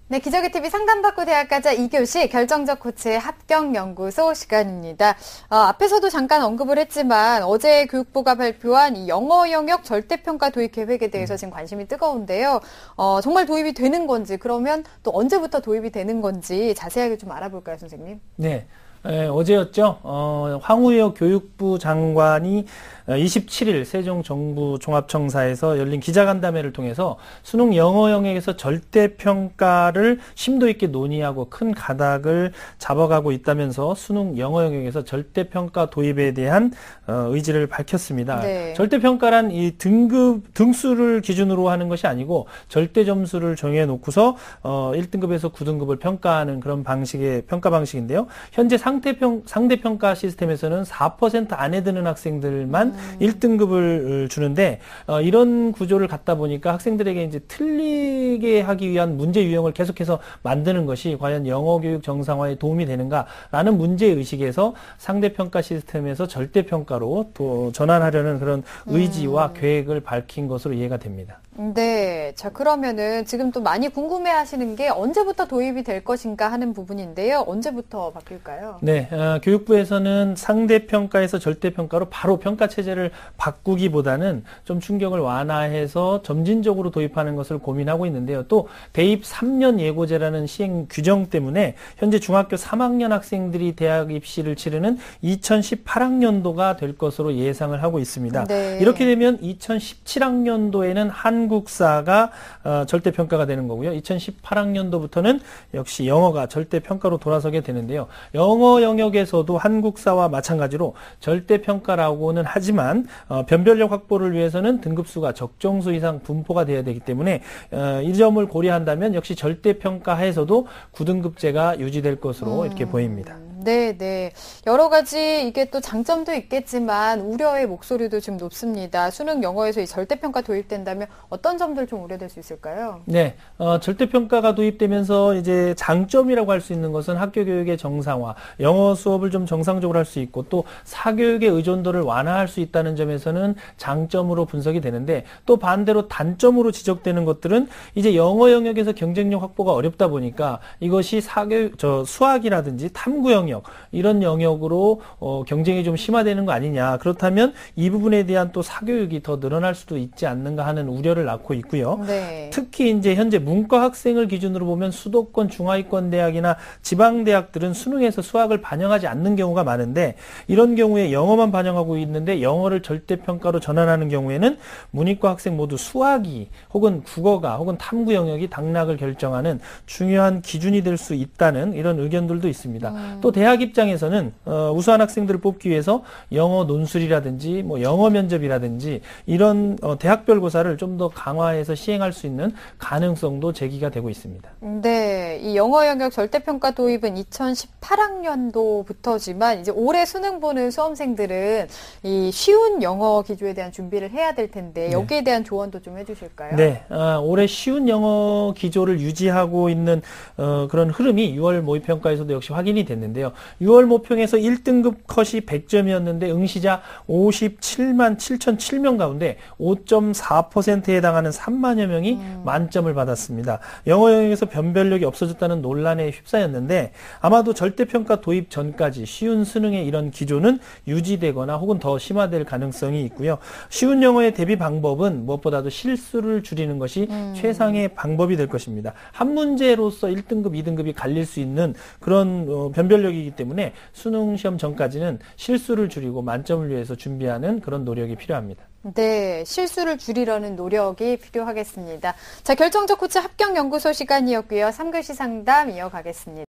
네, 기저귀TV 상담받고 대학 가자 2교시 결정적 코치의 합격연구소 시간입니다. 앞에서도 잠깐 언급을 했지만 어제 교육부가 발표한 이 영어 영역 절대평가 도입 계획에 대해서 지금 관심이 뜨거운데요. 정말 도입이 되는 건지, 그러면 또 언제부터 도입이 되는 건지 자세하게 좀 알아볼까요, 선생님? 네. 어제였죠. 황우여 교육부 장관이 27일 세종정부종합청사에서 열린 기자간담회를 통해서 수능 영어 영역에서 절대평가를 심도 있게 논의하고 큰 가닥을 잡아가고 있다면서 수능 영어 영역에서 절대평가 도입에 대한 의지를 밝혔습니다. 네. 절대평가란 이 등수를 기준으로 하는 것이 아니고 절대 점수를 정해놓고서 1등급에서 9등급을 평가하는 그런 방식의 평가 방식인데요. 현재 상대평가 시스템에서는 4% 안에 드는 학생들만 1등급을 주는데 이런 구조를 갖다 보니까 학생들에게 이제 틀리게 하기 위한 문제 유형을 계속해서 만드는 것이 과연 영어 교육 정상화에 도움이 되는가라는 문제 의식에서 상대평가 시스템에서 절대평가로 또 전환하려는 그런 의지와 계획을 밝힌 것으로 이해가 됩니다. 네. 자, 그러면은 지금 또 많이 궁금해 하시는 게 언제부터 도입이 될 것인가 하는 부분인데요. 언제부터 바뀔까요? 네. 교육부에서는 상대평가에서 절대평가로 바로 평가체제를 바꾸기보다는 좀 충격을 완화해서 점진적으로 도입하는 것을 고민하고 있는데요. 또 대입 3년 예고제라는 시행 규정 때문에 현재 중학교 3학년 학생들이 대학 입시를 치르는 2018학년도가 될 것으로 예상을 하고 있습니다. 네. 이렇게 되면 2017학년도에는 한국사가 절대평가가 되는 거고요. 2018학년도부터는 역시 영어가 절대평가로 돌아서게 되는데요. 영어 영역에서도 한국사와 마찬가지로 절대평가라고는 하지만 변별력 확보를 위해서는 등급수가 적정수 이상 분포가 돼야 되기 때문에 이 점을 고려한다면 역시 절대평가에서도 9등급제가 유지될 것으로 이렇게 보입니다. 네. 여러 가지 이게 또 장점도 있겠지만 우려의 목소리도 좀 높습니다. 수능 영어에서 이 절대평가 도입된다면 어떤 점들 좀 우려될 수 있을까요? 네, 절대평가가 도입되면서 이제 장점이라고 할 수 있는 것은 학교 교육의 정상화, 영어 수업을 좀 정상적으로 할 수 있고 또 사교육의 의존도를 완화할 수 있다는 점에서는 장점으로 분석이 되는데 또 반대로 단점으로 지적되는 것들은 이제 영어 영역에서 경쟁력 확보가 어렵다 보니까 이것이 수학이라든지 탐구 영역 이런 영역으로 경쟁이 좀 심화되는 거 아니냐. 그렇다면 이 부분에 대한 또 사교육이 더 늘어날 수도 있지 않는가 하는 우려를 낳고 있고요. 네. 특히 이제 현재 문과 학생을 기준으로 보면 수도권 중하위권 대학이나 지방 대학들은 수능에서 수학을 반영하지 않는 경우가 많은데 이런 경우에 영어만 반영하고 있는데 영어를 절대평가로 전환하는 경우에는 문이과 학생 모두 수학이 혹은 국어가 혹은 탐구 영역이 당락을 결정하는 중요한 기준이 될 수 있다는 이런 의견들도 있습니다. 또 대학 입장에서는 우수한 학생들을 뽑기 위해서 영어 논술이라든지 뭐 영어 면접이라든지 이런 대학별 고사를 좀 더 강화해서 시행할 수 있는 가능성도 제기가 되고 있습니다. 네, 이 영어 영역 절대평가 도입은 2018학년도부터지만 이제 올해 수능 보는 수험생들은 이 쉬운 영어 기조에 대한 준비를 해야 될 텐데 여기에 대한 조언도 좀 해주실까요? 네, 올해 쉬운 영어 기조를 유지하고 있는 그런 흐름이 6월 모의평가에서도 역시 확인이 됐는데요. 6월 모평에서 1등급 컷이 100점이었는데 응시자 57만 7,007명 가운데 5.4%에 해당하는 3만여 명이 만점을 받았습니다. 영어 영역에서 변별력이 없어졌다는 논란에 휩싸였는데 아마도 절대평가 도입 전까지 쉬운 수능의 이런 기조는 유지되거나 혹은 더 심화될 가능성이 있고요. 쉬운 영어의 대비 방법은 무엇보다도 실수를 줄이는 것이 최상의 방법이 될 것입니다. 한 문제로서 1등급, 2등급이 갈릴 수 있는 그런 변별력이기 때문에 수능 시험 전까지는 실수를 줄이고 만점을 위해서 준비하는 그런 노력이 필요합니다. 네, 실수를 줄이려는 노력이 필요하겠습니다. 자, 결정적 코치 합격연구소 시간이었고요. 3교시 상담 이어가겠습니다.